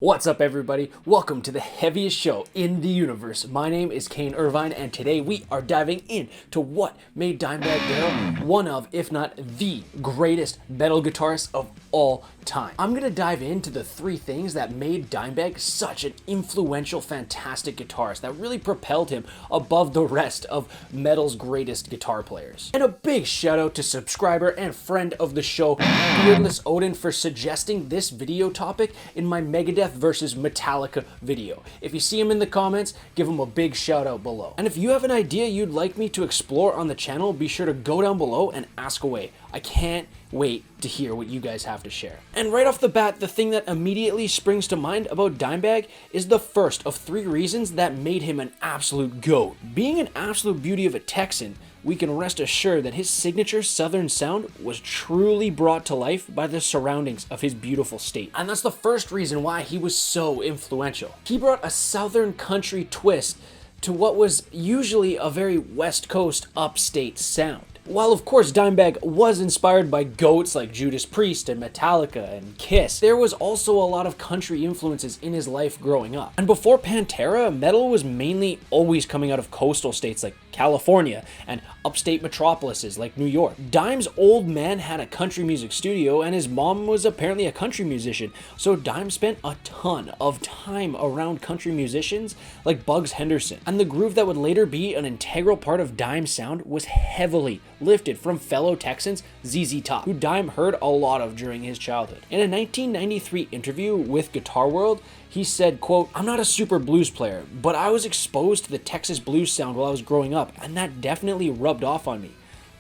What's up, everybody? Welcome to the heaviest show in the universe. My name is Kane Irvine, and today we are diving into what made Dimebag Darrell one of, if not the greatest metal guitarist of all time. I'm gonna dive into the three things that made Dimebag such an influential, fantastic guitarist that really propelled him above the rest of metal's greatest guitar players. And a big shout out to subscriber and friend of the show, Beardless Odin, for suggesting this video topic in my Megadeth versus Metallica video. If you see him in the comments, give him a big shout out below. And if you have an idea you'd like me to explore on the channel, be sure to go down below and ask away. I can't wait to hear what you guys have to share. And right off the bat, the thing that immediately springs to mind about Dimebag is the first of three reasons that made him an absolute GOAT. Being an absolute beauty of a Texan, we can rest assured that his signature Southern sound was truly brought to life by the surroundings of his beautiful state. And that's the first reason why he was so influential. He brought a Southern country twist to what was usually a very West Coast upstate sound. While of course Dimebag was inspired by GOATs like Judas Priest and Metallica and Kiss, there was also a lot of country influences in his life growing up. And before Pantera, metal was mainly always coming out of coastal states like California and upstate metropolises like New York. Dime's old man had a country music studio and his mom was apparently a country musician, so Dime spent a ton of time around country musicians like Bugs Henderson. And the groove that would later be an integral part of Dime's sound was heavily lifted from fellow Texans ZZ Top, who Dime heard a lot of during his childhood. In a 1993 interview with Guitar World, he said, quote, "I'm not a super blues player, but I was exposed to the Texas blues sound while I was growing up, and that definitely rubbed off on me.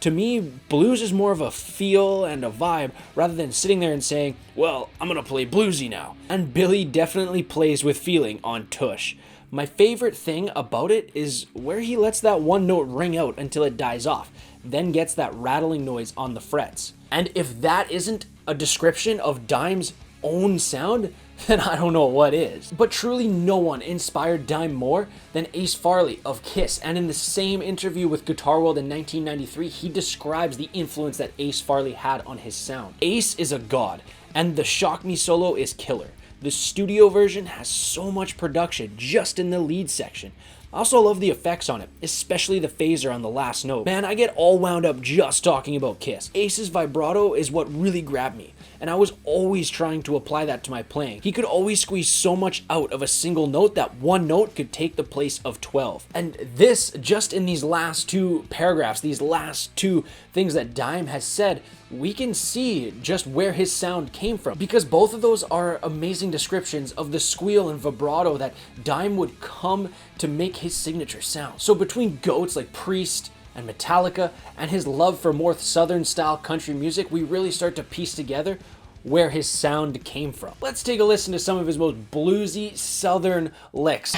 To me, blues is more of a feel and a vibe rather than sitting there and saying, well, I'm gonna play bluesy now." And Billy definitely plays with feeling on Tush. My favorite thing about it is where he lets that one note ring out until it dies off, then gets that rattling noise on the frets. And if that isn't a description of Dime's own sound, then I don't know what is. But truly no one inspired Dime more than Ace Frehley of Kiss, and in the same interview with Guitar World in 1993, he describes the influence that Ace Frehley had on his sound. Ace is a god, and the Shock Me solo is killer. The studio version has so much production just in the lead section. I also love the effects on it, especially the phaser on the last note. Man, I get all wound up just talking about Kiss. Ace's vibrato is what really grabbed me, and I was always trying to apply that to my playing. He could always squeeze so much out of a single note that one note could take the place of 12. And this, just in these last two paragraphs, these last two things that Dime has said, we can see just where his sound came from, because both of those are amazing descriptions of the squeal and vibrato that Dime would come to make his signature sound. So between GOATs like Priest and Metallica and his love for more Southern style country music, we really start to piece together where his sound came from. Let's take a listen to some of his most bluesy Southern licks.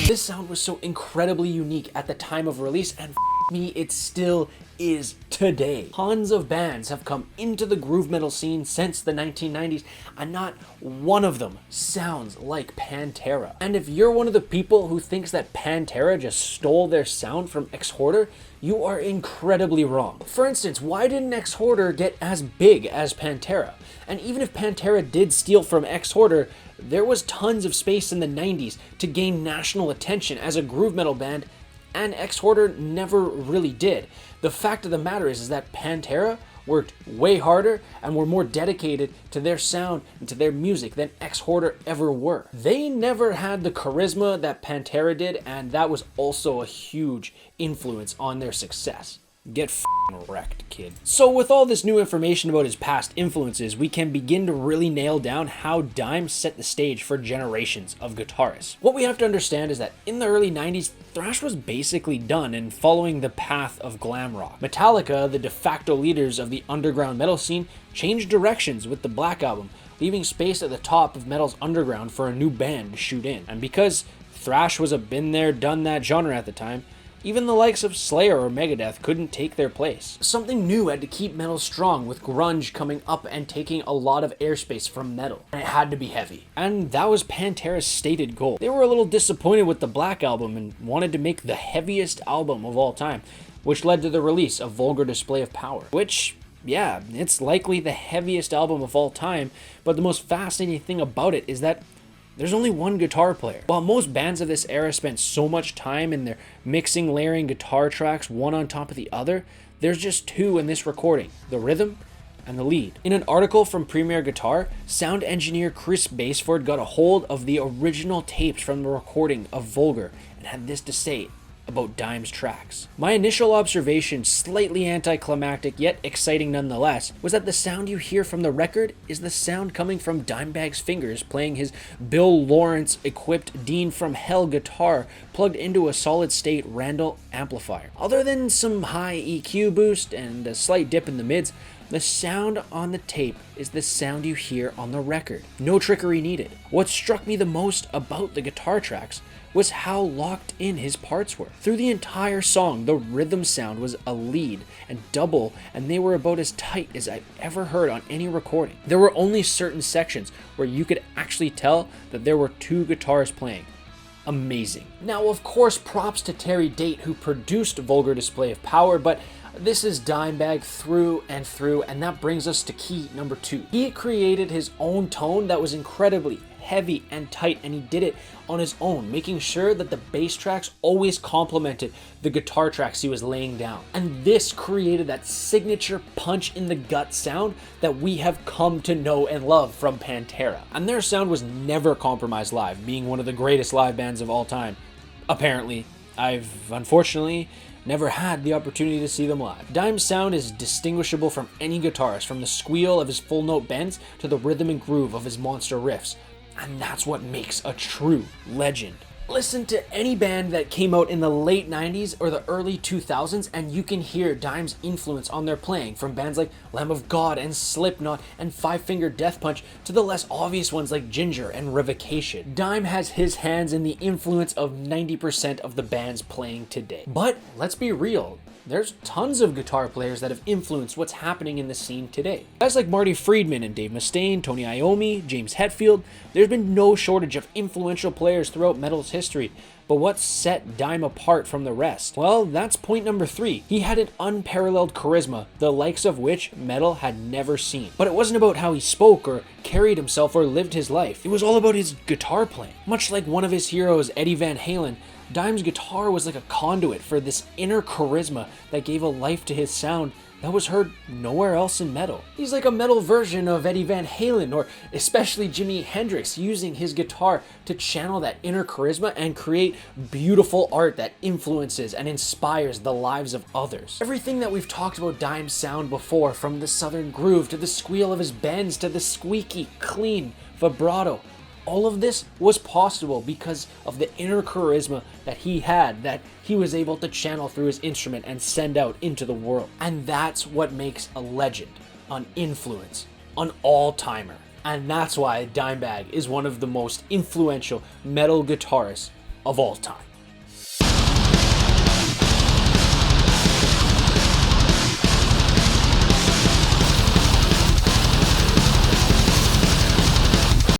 This sound was so incredibly unique at the time of release, and me, it still is today. Tons of bands have come into the groove metal scene since the 1990s, and not one of them sounds like Pantera. And if you're one of the people who thinks that Pantera just stole their sound from Exhorder, you are incredibly wrong. For instance, why didn't Exhorder get as big as Pantera? And even if Pantera did steal from Exhorder, there was tons of space in the 90s to gain national attention as a groove metal band, and Exhorder never really did. The fact of the matter is that Pantera worked way harder and were more dedicated to their sound and to their music than Exhorder ever were. They never had the charisma that Pantera did, and that was also a huge influence on their success. Get f***ing wrecked, kid. So with all this new information about his past influences, we can begin to really nail down how Dime set the stage for generations of guitarists. What we have to understand is that in the early 90s, thrash was basically done and following the path of glam rock. Metallica, the de facto leaders of the underground metal scene, changed directions with the Black Album, leaving space at the top of metal's underground for a new band to shoot in. And because thrash was a been there, done that genre at the time, even the likes of Slayer or Megadeth couldn't take their place. Something new had to keep metal strong, with grunge coming up and taking a lot of airspace from metal. And it had to be heavy. And that was Pantera's stated goal. They were a little disappointed with the Black Album and wanted to make the heaviest album of all time, which led to the release of Vulgar Display of Power. Which, yeah, it's likely the heaviest album of all time, but the most fascinating thing about it is that there's only one guitar player. While most bands of this era spent so much time in their mixing, layering guitar tracks one on top of the other, there's just two in this recording, the rhythm and the lead. In an article from Premier Guitar, sound engineer Chris Basford got a hold of the original tapes from the recording of Vulgar and had this to say about Dime's tracks. My initial observation, slightly anticlimactic yet exciting nonetheless, was that the sound you hear from the record is the sound coming from Dimebag's fingers playing his Bill Lawrence equipped Dean from Hell guitar plugged into a solid state Randall amplifier. Other than some high EQ boost and a slight dip in the mids, the sound on the tape is the sound you hear on the record. No trickery needed. What struck me the most about the guitar tracks was how locked in his parts were. Through the entire song, the rhythm sound was a lead and double, and they were about as tight as I've ever heard on any recording. There were only certain sections where you could actually tell that there were two guitars playing. Amazing. Now, of course, props to Terry Date, who produced Vulgar Display of Power, but this is Dimebag through and through, and that brings us to key number 2. He created his own tone that was incredibly heavy and tight, and he did it on his own, making sure that the bass tracks always complemented the guitar tracks he was laying down. And this created that signature punch in the gut sound that we have come to know and love from Pantera. And their sound was never compromised live, being one of the greatest live bands of all time. Apparently. I've unfortunately never had the opportunity to see them live. Dime's sound is distinguishable from any guitarist, from the squeal of his full note bends to the rhythm and groove of his monster riffs. And that's what makes a true legend. Listen to any band that came out in the late 90s or the early 2000s and you can hear Dime's influence on their playing, from bands like Lamb of God and Slipknot and Five Finger Death Punch to the less obvious ones like Ginger and Revocation. Dime has his hands in the influence of 90% of the bands playing today. But let's be real, there's tons of guitar players that have influenced what's happening in the scene today. Guys like Marty Friedman and Dave Mustaine, Tony Iommi, James Hetfield, there's been no shortage of influential players throughout metal's history. But what set Dime apart from the rest? Well, that's point number 3. He had an unparalleled charisma, the likes of which metal had never seen. But it wasn't about how he spoke or carried himself or lived his life. It was all about his guitar playing. Much like one of his heroes, Eddie Van Halen, Dime's guitar was like a conduit for this inner charisma that gave a life to his sound that was heard nowhere else in metal. He's like a metal version of Eddie Van Halen, or especially Jimi Hendrix, using his guitar to channel that inner charisma and create beautiful art that influences and inspires the lives of others. Everything that we've talked about Dime's sound before, from the southern groove to the squeal of his bends to the squeaky, clean vibrato, all of this was possible because of the inner charisma that he had, that he was able to channel through his instrument and send out into the world. And that's what makes a legend, an influence, an all-timer. And that's why Dimebag is one of the most influential metal guitarists of all time.